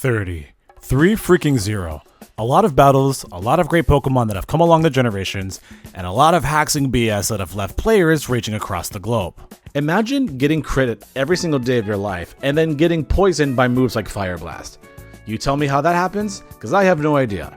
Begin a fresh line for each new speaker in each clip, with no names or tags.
30. 3-0. A lot of battles, a lot of great Pokemon that have come along the generations, and a lot of hacks and BS that have left players raging across the globe. Imagine getting crit every single day of your life, and then getting poisoned by moves like Fire Blast. You tell me how that happens? Because I have no idea.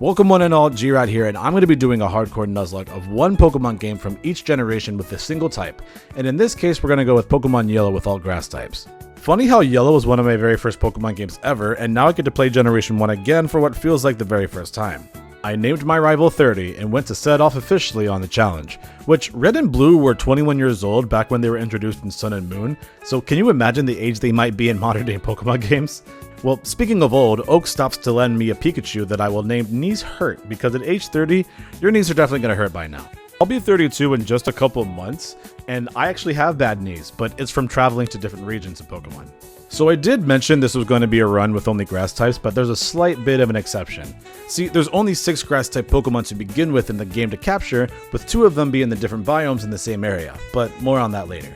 Welcome one and all, G-Rat here, and I'm going to be doing a hardcore Nuzlocke of one Pokemon game from each generation with a single type, and in this case we're going to go with Pokemon Yellow with all grass types. Funny how Yellow was one of my very first Pokemon games ever, and now I get to play Generation 1 again for what feels like the very first time. I named my rival 30 and went to set off officially on the challenge, which Red and Blue were 21 years old back when they were introduced in Sun and Moon, so can you imagine the age they might be in modern day Pokemon games? Well, speaking of old, Oak stops to lend me a Pikachu that I will name Knees Hurt, because at age 30, your knees are definitely going to hurt by now. I'll be 32 in just a couple of months, and I actually have bad knees, but it's from traveling to different regions of Pokemon. So I did mention this was going to be a run with only grass types, but there's a slight bit of an exception. See, there's only 6 grass type Pokemon to begin with in the game to capture, with 2 of them being the different biomes in the same area, but more on that later.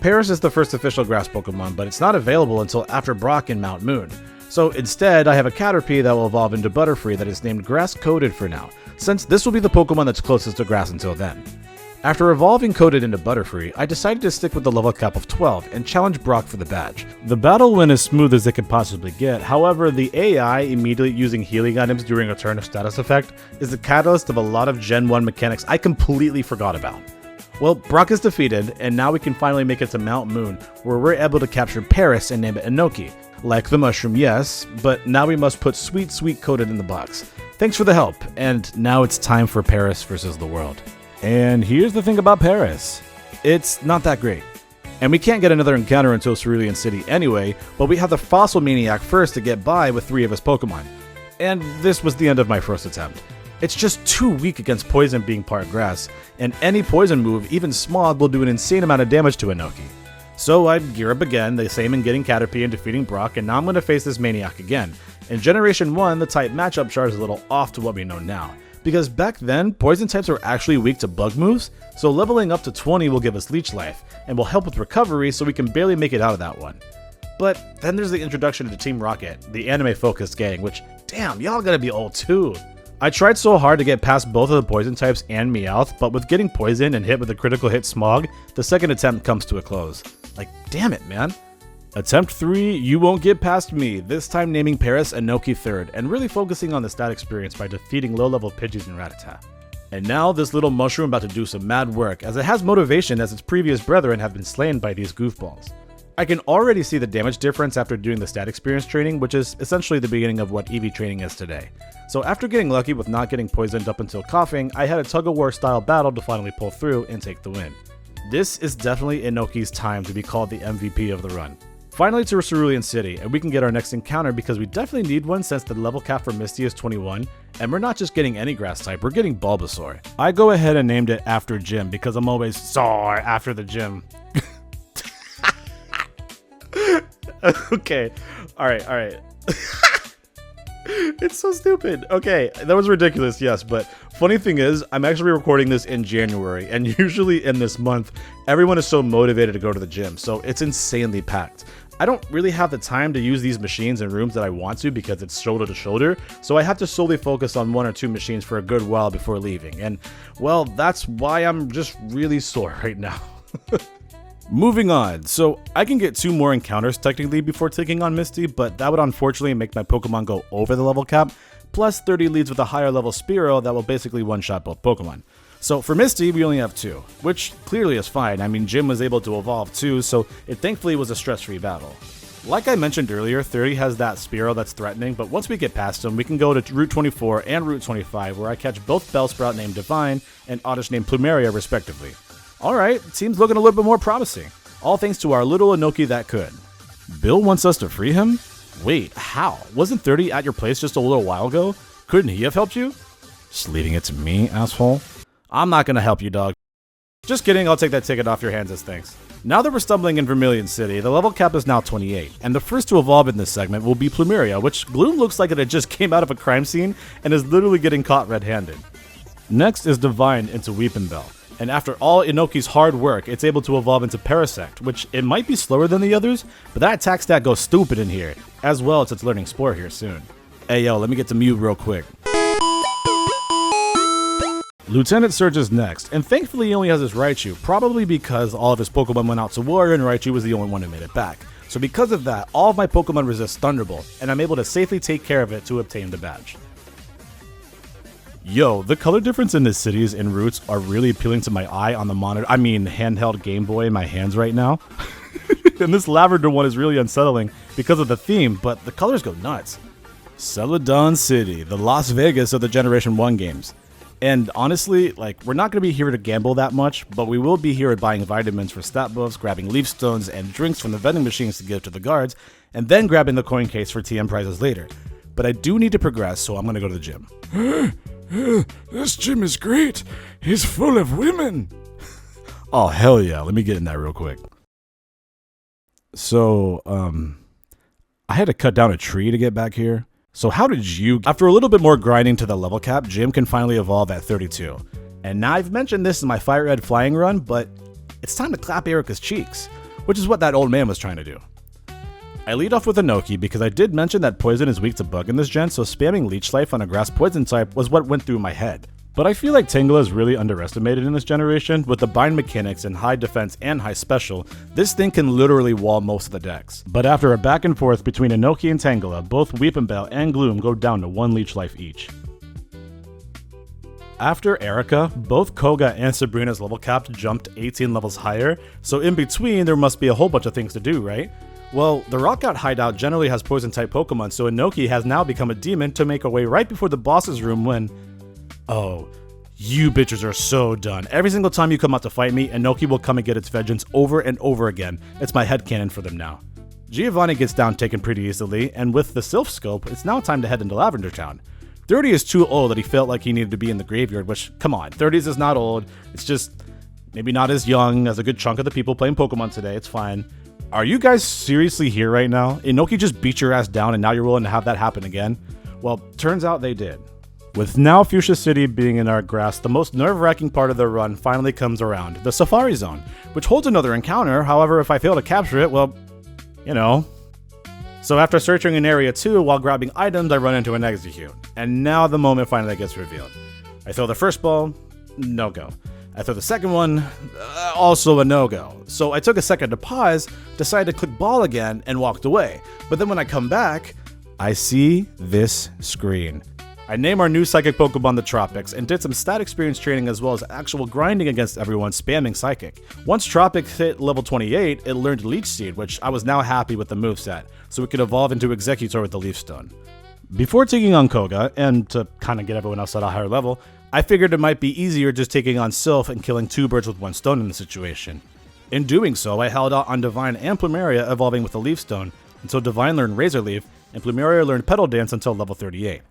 Paris is the first official grass Pokemon, but it's not available until after Brock in Mount Moon. So instead, I have a Caterpie that will evolve into Butterfree that is named Grass Coated for now, since this will be the Pokemon that's closest to grass until then. After evolving Coated into Butterfree, I decided to stick with the level cap of 12 and challenge Brock for the badge. The battle went as smooth as it could possibly get, however, the AI immediately using healing items during a turn of status effect is the catalyst of a lot of Gen 1 mechanics I completely forgot about. Well, Brock is defeated, and now we can finally make it to Mount Moon, where we're able to capture Paris and name it Inoki. Like the mushroom, yes, but now we must put Sweet Coated in the box. Thanks for the help, and now it's time for Paris versus the world. And here's the thing about Paris. It's not that great. And we can't get another encounter until Cerulean City anyway, but we have the Fossil Maniac first to get by with 3 of his Pokemon. And this was the end of my first attempt. It's just too weak against Poison being part grass, and any Poison move, even Smog, will do an insane amount of damage to Inoki. So I'd gear up again, the same in getting Caterpie and defeating Brock, and now I'm going to face this Maniac again. In Generation 1, the type matchup chart is a little off to what we know now, because back then, Poison types were actually weak to bug moves, so leveling up to 20 will give us Leech Life, and will help with recovery so we can barely make it out of that one. But then there's the introduction to Team Rocket, the anime-focused gang, which, damn, y'all gotta be old too. I tried so hard to get past both of the Poison types and Meowth, but with getting poisoned and hit with a critical hit Smog, the second attempt comes to a close. Like, damn it, man. Attempt 3, you won't get past me, this time naming Paris Inoki 3rd, and really focusing on the stat experience by defeating low-level Pidgeys and Rattata. And now this little mushroom about to do some mad work, as it has motivation as its previous brethren have been slain by these goofballs. I can already see the damage difference after doing the stat experience training, which is essentially the beginning of what EV training is today. So after getting lucky with not getting poisoned up until coughing, I had a tug-of-war style battle to finally pull through and take the win. This is definitely Inoki's time to be called the MVP of the run. Finally to Cerulean City, and we can get our next encounter because we definitely need one since the level cap for Misty is 21, and we're not just getting any grass type, we're getting Bulbasaur. I go ahead and named it after gym because I'm always sore after the gym. Okay, alright. It's so stupid. Okay, that was ridiculous, yes, but funny thing is, I'm actually recording this in January, and usually in this month, everyone is so motivated to go to the gym, so it's insanely packed. I don't really have the time to use these machines in rooms that I want to because it's shoulder to shoulder, so I have to solely focus on 1 or 2 machines for a good while before leaving, and, well, that's why I'm just really sore right now. Moving on, so I can get 2 more encounters technically before taking on Misty, but that would unfortunately make my Pokemon go over the level cap, plus 30 leads with a higher level Spearow that will basically one-shot both Pokemon. So for Misty, we only have 2, which clearly is fine. I mean, Jim was able to evolve too, so it thankfully was a stress-free battle. Like I mentioned earlier, 30 has that Spearow that's threatening, but once we get past him, we can go to Route 24 and Route 25, where I catch both Bellsprout named Divine and Oddish named Plumeria respectively. Alright, seems looking a little bit more promising. All thanks to our little Inoki that could. Bill wants us to free him? Wait, how? Wasn't 30 at your place just a little while ago? Couldn't he have helped you? Just leaving it to me, asshole? I'm not gonna help you, dog. Just kidding, I'll take that ticket off your hands as thanks. Now that we're stumbling in Vermilion City, the level cap is now 28, and the first to evolve in this segment will be Plumeria, which Gloom looks like it had just came out of a crime scene and is literally getting caught red-handed. Next is Divine into Weepinbell. And after all Inoki's hard work, it's able to evolve into Parasect, which it might be slower than the others, but that attack stat goes stupid in here, as well as it's learning Spore here soon. Hey yo, let me get to Mew real quick. Lieutenant Surge is next, and thankfully he only has his Raichu, probably because all of his Pokemon went out to war and Raichu was the only one who made it back. So because of that, all of my Pokemon resist Thunderbolt, and I'm able to safely take care of it to obtain the badge. Yo, the color difference in the cities and routes are really appealing to my eye on the monitor, handheld Game Boy in my hands right now. And this lavender one is really unsettling because of the theme, but the colors go nuts. Celadon City, the Las Vegas of the Generation 1 games. And honestly, we're not going to be here to gamble that much, but we will be here buying vitamins for stat buffs, grabbing leaf stones and drinks from the vending machines to give to the guards, and then grabbing the coin case for TM prizes later. But I do need to progress, so I'm going to go to the gym.
This gym is great. He's full of women.
Oh, hell yeah. Let me get in that real quick. So, I had to cut down a tree to get back here. So how did you... After a little bit more grinding to the level cap, Jim can finally evolve at 32. And now I've mentioned this in my Fire Red flying run, but it's time to clap Erica's cheeks, which is what that old man was trying to do. I lead off with Inoki because I did mention that poison is weak to bug in this gen, so spamming Leech Life on a grass poison type was what went through my head. But I feel like Tangela is really underestimated in this generation. With the bind mechanics and high defense and high special, this thing can literally wall most of the decks. But after a back and forth between Inoki and Tangela, both Weepinbell and Gloom go down to 1 Leech Life each. After Erica, both Koga and Sabrina's level cap jumped 18 levels higher, so in between there must be a whole bunch of things to do, right? Well, the Rockout hideout generally has poison-type Pokemon, so Inoki has now become a demon to make a way right before the boss's room when... Oh, you bitches are so done. Every single time you come out to fight me, Inoki will come and get its vengeance over and over again. It's my headcanon for them now. Giovanni gets down taken pretty easily, and with the Sylph Scope, it's now time to head into Lavender Town. 30 is too old that he felt like he needed to be in the graveyard, which, come on, 30s is not old. It's just maybe not as young as a good chunk of the people playing Pokemon today. It's fine. Are you guys seriously here right now? Inoki just beat your ass down and now you're willing to have that happen again? Well, turns out they did. With now Fuchsia City being in our grasp, the most nerve-wracking part of the run finally comes around, the Safari Zone, which holds another encounter. However, if I fail to capture it, well, you know. So after searching in Area 2 while grabbing items, I run into an Execute. And now the moment finally gets revealed. I throw the first ball, no go. I throw the second one, also a no-go. So I took a second to pause, decided to click ball again, and walked away. But then when I come back, I see this screen. I name our new Psychic Pokemon the Tropics, and did some stat experience training as well as actual grinding against everyone spamming Psychic. Once Tropics hit level 28, it learned Leech Seed, which I was now happy with the moveset, so it could evolve into Executor with the Leaf Stone. Before taking on Koga, and to kind of get everyone else at a higher level, I figured it might be easier just taking on Sylph and killing 2 birds with 1 stone in the situation. In doing so, I held out on Divine and Plumeria evolving with the Leaf Stone, until Divine learned Razor Leaf, and Plumeria learned Petal Dance until level 38.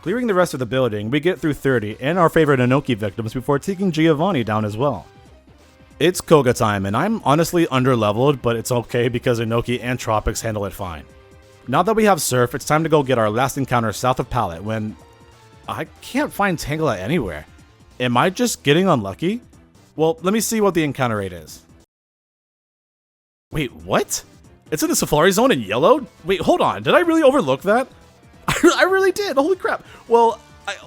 Clearing the rest of the building, we get through 30 and our favorite Inoki victims before taking Giovanni down as well. It's Koga time, and I'm honestly under-leveled, but it's okay because Inoki and Tropics handle it fine. Now that we have Surf, it's time to go get our last encounter south of Pallet when... I can't find Tangela anywhere. Am I just getting unlucky? Well, let me see what the encounter rate is. Wait, what? It's in the Safari Zone in yellow? Wait, hold on, did I really overlook that? I really did, holy crap. Well,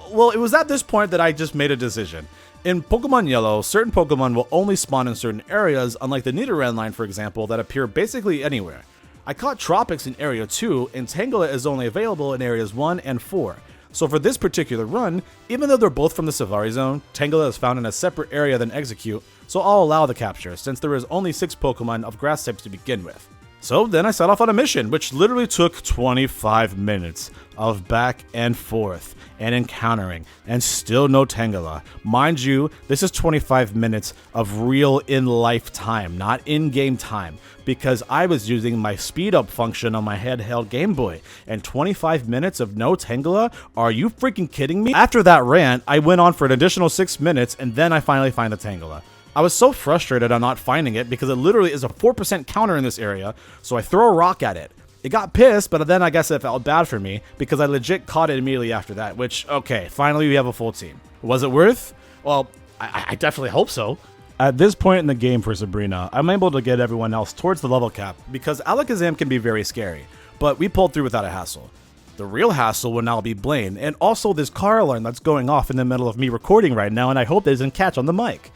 it was at this point that I just made a decision. In Pokemon Yellow, certain Pokemon will only spawn in certain areas, unlike the Nidoran line, for example, that appear basically anywhere. I caught Tropics in Area 2, and Tangela is only available in Areas 1 and 4. So for this particular run, even though they're both from the Safari Zone, Tangela is found in a separate area than Execute, so I'll allow the capture, since there is only 6 Pokemon of grass types to begin with. So then I set off on a mission, which literally took 25 minutes of back and forth and encountering, and still no Tangela. Mind you, this is 25 minutes of real in-life time, not in-game time, because I was using my speed-up function on my handheld Game Boy, and 25 minutes of no Tangela? Are you freaking kidding me? After that rant, I went on for an additional 6 minutes, and then I finally find the Tangela. I was so frustrated on not finding it because it literally is a 4% counter in this area, so I throw a rock at it. It got pissed, but then I guess it felt bad for me because I legit caught it immediately after that, which, okay, finally we have a full team. Was it worth? Well, I definitely hope so. At this point in the game for Sabrina, I'm able to get everyone else towards the level cap because Alakazam can be very scary, but we pulled through without a hassle. The real hassle will now be Blaine, and also this car alarm that's going off in the middle of me recording right now, and I hope it doesn't catch on the mic.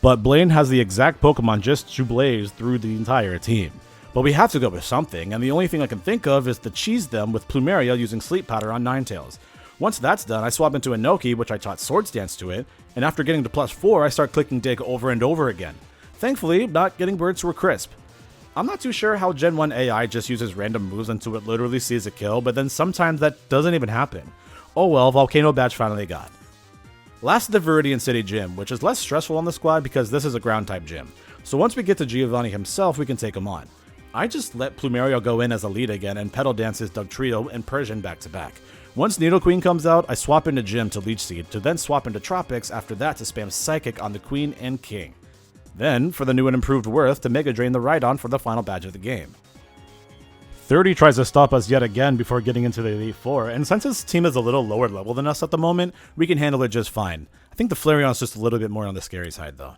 But Blaine has the exact Pokemon just to blaze through the entire team. But we have to go with something, and the only thing I can think of is to cheese them with Plumeria using Sleep Powder on Ninetales. Once that's done, I swap into Inoki, which I taught Swords Dance to it, and after getting to +4, I start clicking Dig over and over again. Thankfully, not getting birds were crisp. I'm not too sure how Gen 1 AI just uses random moves until it literally sees a kill, but then sometimes that doesn't even happen. Oh well, Volcano Badge finally got. Last of the Viridian City Gym, which is less stressful on the squad because this is a ground type gym. So once we get to Giovanni himself, we can take him on. I just let Plumeria go in as a lead again and Petal Dance his Dugtrio and Persian back to back. Once Needle Queen comes out, I swap into Gym to Leech Seed, to then swap into Tropics after that to spam Psychic on the Queen and King. Then, for the new and improved Worth, to Mega Drain the Rhydon for the final badge of the game. 30 tries to stop us yet again before getting into the Elite Four, and since his team is a little lower level than us at the moment, we can handle it just fine. I think the Flareon's just a little bit more on the scary side though.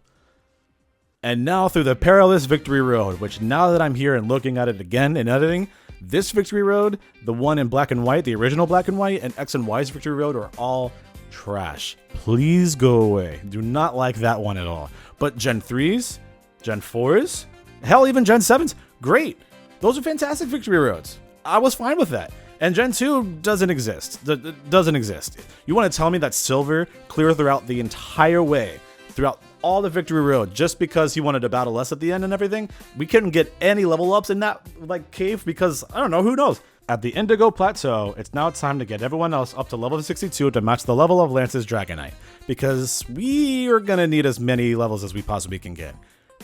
And now through the perilous Victory Road, which now that I'm here and looking at it again in editing, this Victory Road, the one in black and white, the original black and white, and X and Y's Victory Road are all trash. Please go away. Do not like that one at all. But Gen 3s, Gen 4s, hell, even Gen 7s, great. Those are fantastic Victory Roads. I was fine with that. And Gen 2 doesn't exist. Doesn't exist. You want to tell me that Silver clear throughout the entire way, throughout all the Victory Road, just because he wanted to battle us at the end and everything? We couldn't get any level ups in that cave because, I don't know, who knows? At the Indigo Plateau, it's now time to get everyone else up to level 62 to match the level of Lance's Dragonite, because we are gonna need as many levels as we possibly can get.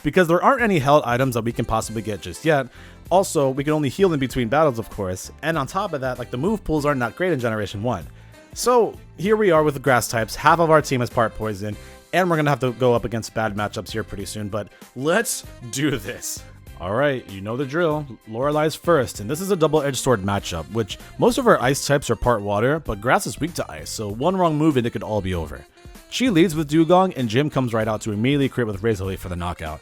Because there aren't any held items that we can possibly get just yet. Also, we can only heal in between battles, of course, and on top of that, the move pools are not great in Generation 1. So, here we are with the grass types, half of our team is part poison, and we're gonna have to go up against bad matchups here pretty soon, but let's do this. Alright, you know the drill. Lorelai's first, and this is a double-edged sword matchup, which most of our ice types are part water, but grass is weak to ice, so one wrong move and it could all be over. She leads with Dugong, and Jim comes right out to immediately crit with Razor Leaf for the knockout.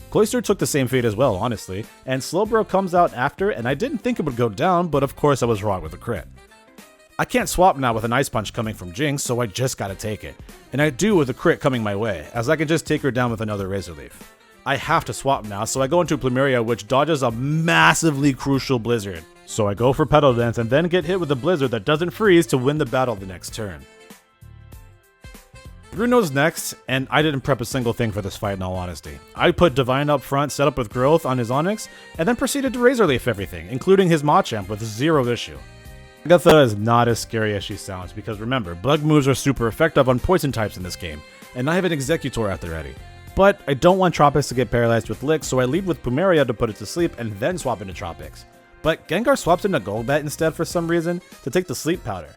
Cloyster took the same fate as well, honestly, and Slowbro comes out after, and I didn't think it would go down, but of course I was wrong with the crit. I can't swap now with an Ice Punch coming from Jinx, so I just gotta take it. And I do with a crit coming my way, as I can just take her down with another Razor Leaf. I have to swap now, so I go into Plumeria, which dodges a massively crucial Blizzard. So I go for Petal Dance and then get hit with a Blizzard that doesn't freeze to win the battle the next turn. Bruno's next, and I didn't prep a single thing for this fight in all honesty. I put Divine up front, set up with Growth on his Onix, and then proceeded to Razor Leaf everything, including his Machamp with zero issue. Agatha is not as scary as she sounds, because remember, bug moves are super effective on poison types in this game, and I have an Executor at the ready. But I don't want Tropics to get paralyzed with Lick, so I lead with Plumeria to put it to sleep and then swap into Tropics. But Gengar swaps into Golbat instead for some reason to take the Sleep Powder.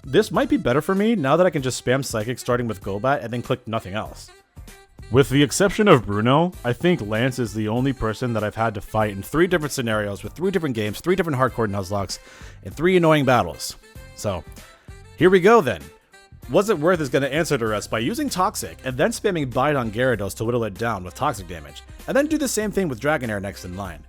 This might be better for me now that I can just spam Psychic starting with Golbat and then click nothing else. With the exception of Bruno, I think Lance is the only person that I've had to fight in 3 different scenarios with 3 different games, 3 different hardcore Nuzlocks, and 3 annoying battles. So, here we go then. Was It Worth is going to answer to us by using Toxic, and then spamming Bite on Gyarados to whittle it down with Toxic damage, and then do the same thing with Dragonair next in line.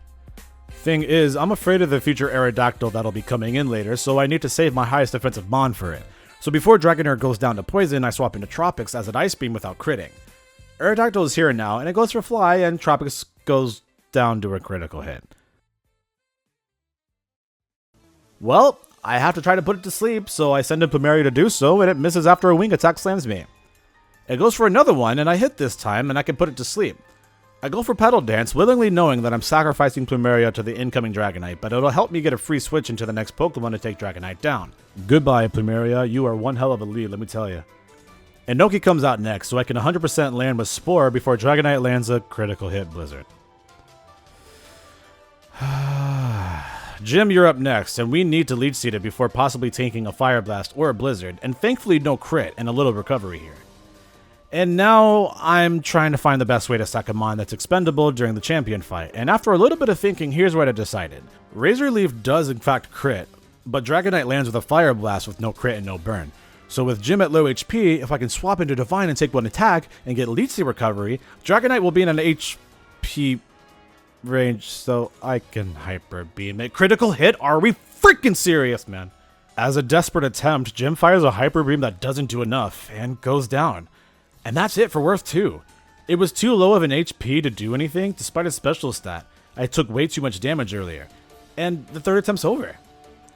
Thing is, I'm afraid of the future Aerodactyl that'll be coming in later, so I need to save my highest defensive Mon for it. So before Dragonair goes down to Poison, I swap into Tropics as an Ice Beam without critting. Aerodactyl is here now, and it goes for Fly, and Tropics goes down to a critical hit. Well, I have to try to put it to sleep, so I send in Plumeria to do so, and it misses after a Wing Attack slams me. It goes for another one, and I hit this time, and I can put it to sleep. I go for Petal Dance, willingly knowing that I'm sacrificing Plumeria to the incoming Dragonite, but it'll help me get a free switch into the next Pokemon to take Dragonite down. Goodbye, Plumeria, you are one hell of a lead, let me tell you. Inoki comes out next, so I can 100% land with Spore before Dragonite lands a critical hit Blizzard. Jim, you're up next, and we need to Leech Seed it before possibly taking a Fire Blast or a Blizzard, and thankfully no crit and a little recovery here. And now I'm trying to find the best way to sack a Mon that's expendable during the champion fight, and after a little bit of thinking, here's what I decided. Razor Leaf does in fact crit, but Dragonite lands with a Fire Blast with no crit and no burn. So with Jim at low HP, if I can swap into Divine and take one attack and get Leech Seed recovery, Dragonite will be in an HP range so I can Hyper Beam it. Critical hit? Are we freaking serious, man? As a desperate attempt, Jim fires a Hyper Beam that doesn't do enough and goes down. And that's it for Worth 2. It was too low of an HP to do anything despite his special stat. I took way too much damage earlier. And the third attempt's over.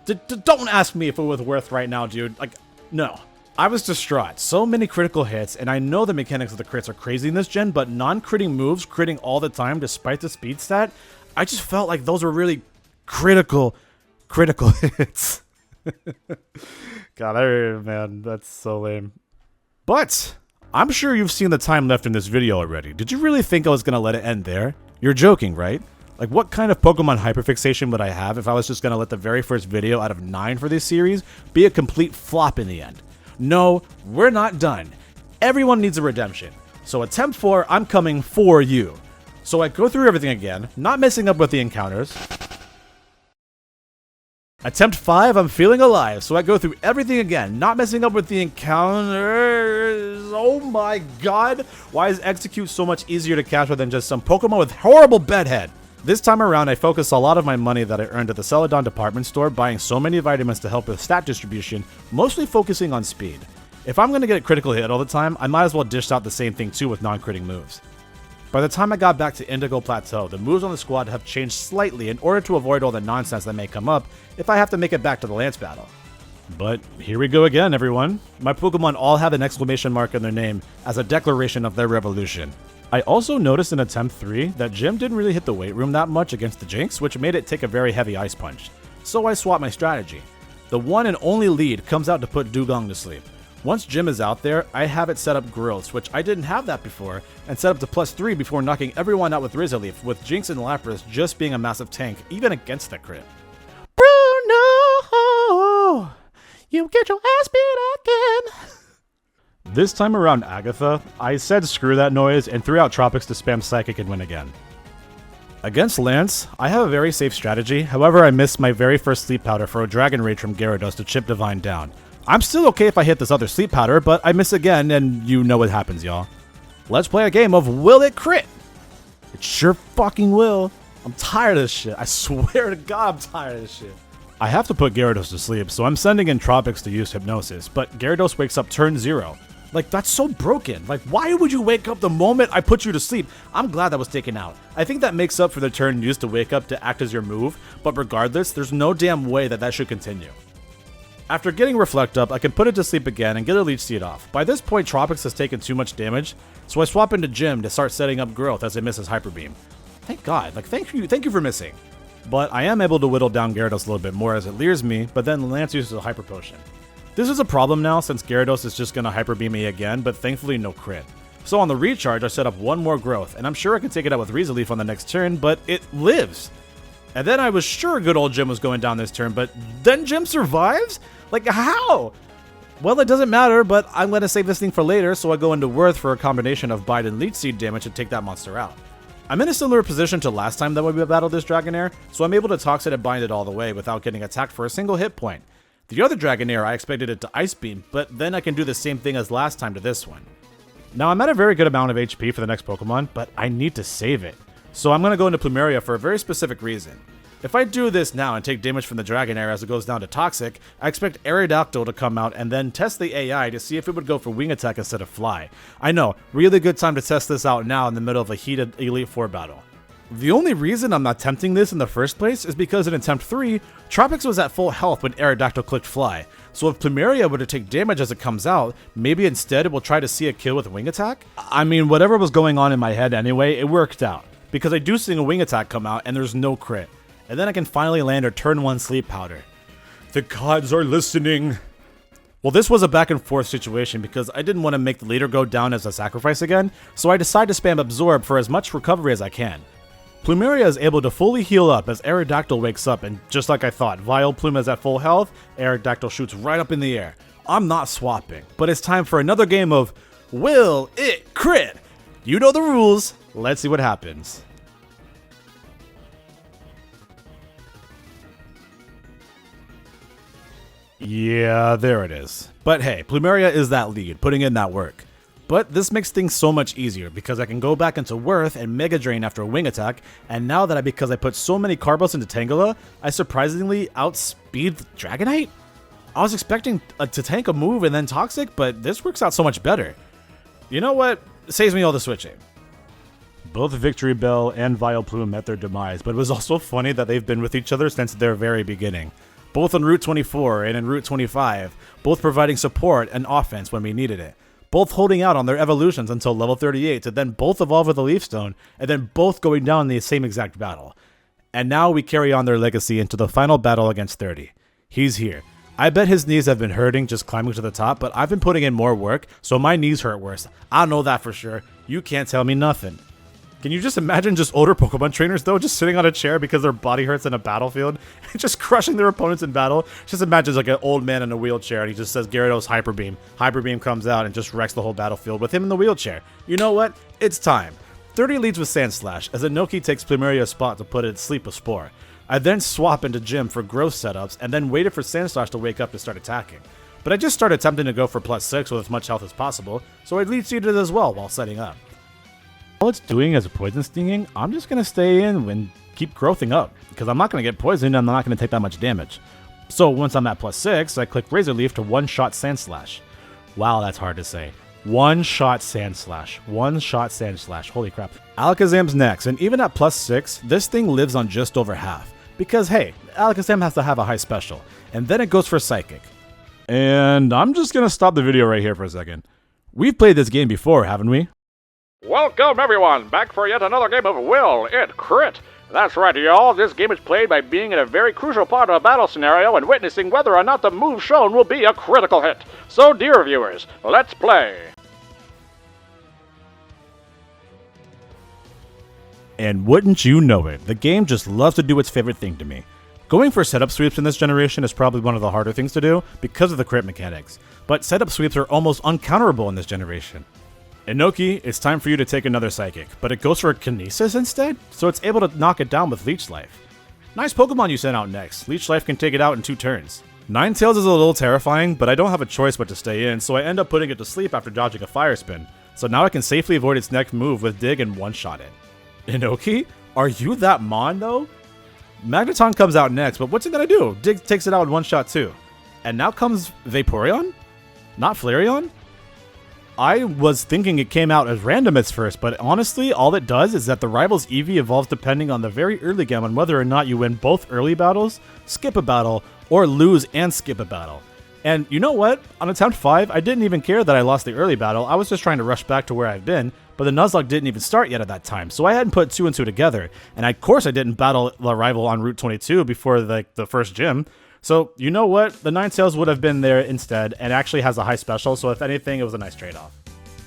Don't ask me if it was worth right now, dude. Like, no. I was distraught. So many critical hits, and I know the mechanics of the crits are crazy in this gen, but non-critting moves, critting all the time despite the speed stat, I just felt like those were really critical hits. God, man, that's so lame. But I'm sure you've seen the time left in this video already. Did you really think I was going to let it end there? You're joking, right? Like, what kind of Pokemon hyperfixation would I have if I was just going to let the very first video out of 9 for this series be a complete flop in the end? No, we're not done. Everyone needs a redemption. So attempt 4, I'm coming for you. So I go through everything again, not messing up with the encounters. Attempt 5, I'm feeling alive. So I go through everything again, not messing up with the encounters. Oh my god. Why is Execute so much easier to capture than just some Pokemon with horrible bedhead? This time around, I focused a lot of my money that I earned at the Celadon department store buying so many vitamins to help with stat distribution, mostly focusing on speed. If I'm going to get a critical hit all the time, I might as well dish out the same thing too with non-critting moves. By the time I got back to Indigo Plateau, the moves on the squad have changed slightly in order to avoid all the nonsense that may come up if I have to make it back to the Lance battle. But here we go again, everyone. My Pokemon all have an exclamation mark in their name as a declaration of their revolution. I also noticed in attempt 3 that Jim didn't really hit the weight room that much against the Jinx, which made it take a very heavy Ice Punch. So I swapped my strategy. The one and only lead comes out to put Dugong to sleep. Once Jim is out there, I have it set up Growth, which I didn't have that before, and set up to +3 before knocking everyone out with Razorleaf, with Jinx and Lapras just being a massive tank, even against that crit. Bruno, you get your ass beat again. This time around Agatha, I said screw that noise and threw out Tropics to spam Psychic and win again. Against Lance, I have a very safe strategy, however I missed my very first Sleep Powder for a Dragon Rage from Gyarados to chip Divine down. I'm still okay if I hit this other Sleep Powder, but I miss again and you know what happens, y'all. Let's play a game of Will It Crit? It sure fucking will. I'm tired of this shit. I swear to God I'm tired of this shit. I have to put Gyarados to sleep, so I'm sending in Tropics to use Hypnosis, but Gyarados wakes up turn 0. Like, that's so broken. Like, why would you wake up the moment I put you to sleep? I'm glad that was taken out. I think that makes up for the turn used to wake up to act as your move, but regardless, there's no damn way that should continue. After getting Reflect up, I can put it to sleep again and get a Leech Seed off. By this point, Tropics has taken too much damage, so I swap into Jim to start setting up Growth as it misses Hyper Beam. Thank God. Like, thank you for missing. But I am able to whittle down Gyarados a little bit more as it leers me, but then Lance uses a Hyper Potion. This is a problem now since Gyarados is just going to Hyper Beam me again, but thankfully no crit. So on the recharge, I set up one more Growth, and I'm sure I can take it out with Razorleaf on the next turn, but it lives. And then I was sure good old Jim was going down this turn, but then Jim survives? Like, how? Well, it doesn't matter, but I'm going to save this thing for later, so I go into Worth for a combination of Bite and Leech Seed damage to take that monster out. I'm in a similar position to last time that we battled this Dragonair, so I'm able to Toxic and Bind it all the way without getting attacked for a single hit point. The other Dragonair, I expected it to Ice Beam, but then I can do the same thing as last time to this one. Now, I'm at a very good amount of HP for the next Pokemon, but I need to save it. So I'm going to go into Plumeria for a very specific reason. If I do this now and take damage from the Dragonair as it goes down to Toxic, I expect Aerodactyl to come out and then test the AI to see if it would go for Wing Attack instead of Fly. I know, really good time to test this out now in the middle of a heated Elite Four battle. The only reason I'm not attempting this in the first place is because in attempt 3, Tropics was at full health when Aerodactyl clicked Fly. So if Plumeria were to take damage as it comes out, maybe instead it will try to see a kill with Wing Attack? I mean, whatever was going on in my head anyway, it worked out. Because I do see a Wing Attack come out and there's no crit. And then I can finally land a turn 1 Sleep Powder. The gods are listening. Well, this was a back and forth situation because I didn't want to make the leader go down as a sacrifice again, so I decided to spam Absorb for as much recovery as I can. Plumeria is able to fully heal up as Aerodactyl wakes up, and just like I thought, Vileplume is at full health, Aerodactyl shoots right up in the air. I'm not swapping, but it's time for another game of Will It Crit? You know the rules, let's see what happens. Yeah, there it is. But hey, Plumeria is that lead, putting in that work. But this makes things so much easier because I can go back into Worth and Mega Drain after a wing attack, and now that because I put so many Carbos into Tangela, I surprisingly outspeed Dragonite? I was expecting to tank a move and then Toxic, but this works out so much better. You know what? It saves me all the switching. Both Victory Bell and Vileplume met their demise, but it was also funny that they've been with each other since their very beginning. Both on Route 24 and in Route 25, both providing support and offense when we needed it. Both holding out on their evolutions until level 38 to then both evolve with a Leaf Stone, and then both going down in the same exact battle. And now we carry on their legacy into the final battle against 30. He's here. I bet his knees have been hurting just climbing to the top, but I've been putting in more work, so my knees hurt worse. I know that for sure. You can't tell me nothing. Can you just imagine just older Pokemon trainers, though, just sitting on a chair because their body hurts in a battlefield and just crushing their opponents in battle? Just imagine like an old man in a wheelchair and he just says Gyarados Hyper Beam. Hyper Beam comes out and just wrecks the whole battlefield with him in the wheelchair. You know what? It's time. 30 leads with Sand Slash as Inoki takes Plumeria's spot to put it to sleep with Spore. I then swap into Gym for growth setups and then waited for Sand Slash to wake up to start attacking. But I just started attempting to go for +6 with as much health as possible, so I lead seeded as well while setting up. All it's doing as a poison stinging, I'm just going to stay in and keep growthing up, because I'm not going to get poisoned and I'm not going to take that much damage. So once I'm at +6, I click Razor Leaf to one-shot Sand Slash. Wow, that's hard to say. One-shot Sand Slash. One-shot Sand Slash. Holy crap. Alakazam's next, and even at +6, this thing lives on just over half. Because hey, Alakazam has to have a high special, and then it goes for Psychic. And I'm just going to stop the video right here for a second. We've played this game before, haven't we?
Welcome everyone, back for yet another game of Will It Crit. That's right y'all, this game is played by being in a very crucial part of a battle scenario and witnessing whether or not the move shown will be a critical hit. So dear viewers, let's play.
And wouldn't you know it, the game just loves to do its favorite thing to me. Going for setup sweeps in this generation is probably one of the harder things to do because of the crit mechanics, but setup sweeps are almost uncounterable in this generation. Inoki, it's time for you to take another Psychic, but it goes for Kinesis instead, so it's able to knock it down with Leech Life. Nice Pokemon you sent out next. Leech Life can take it out in 2 turns. Ninetales is a little terrifying, but I don't have a choice but to stay in, so I end up putting it to sleep after dodging a Fire Spin. So now I can safely avoid its next move with Dig and one-shot it. Inoki? Are you that Mon though? Magneton comes out next, but what's it gonna do? Dig takes it out in one shot too. And now comes Vaporeon? Not Flareon? I was thinking it came out as random at first, but honestly, all it does is that the rival's Eevee evolves depending on the very early game on whether or not you win both early battles, skip a battle, or lose and skip a battle. And you know what? On attempt 5, I didn't even care that I lost the early battle, I was just trying to rush back to where I've been, but the Nuzlocke didn't even start yet at that time, so I hadn't put 2 and 2 together, and of course I didn't battle the rival on Route 22 before the first gym. So, you know what? The Ninetales would have been there instead, and actually has a high special, so if anything, it was a nice trade-off.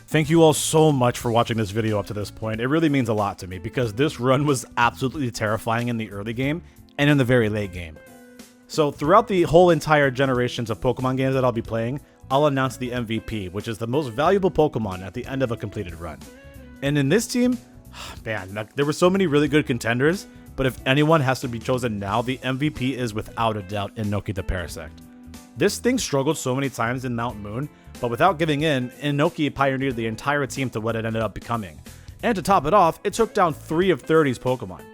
Thank you all so much for watching this video up to this point. It really means a lot to me, because this run was absolutely terrifying in the early game, and in the very late game. So, throughout the whole entire generations of Pokemon games that I'll be playing, I'll announce the MVP, which is the most valuable Pokemon at the end of a completed run. And in this team, man, there were so many really good contenders, but if anyone has to be chosen now, the MVP is without a doubt Inoki the Parasect. This thing struggled so many times in Mount Moon, but without giving in, Inoki pioneered the entire team to what it ended up becoming. And to top it off, it took down 3 of 30's Pokemon.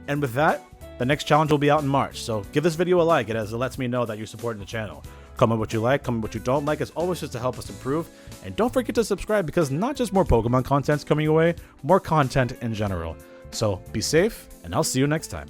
And with that, the next challenge will be out in March, so give this video a like as it lets me know that you're supporting the channel. Comment what you like, comment what you don't like, as always just to help us improve. And don't forget to subscribe, because not just more Pokemon content's coming your way, more content in general. So be safe, and I'll see you next time.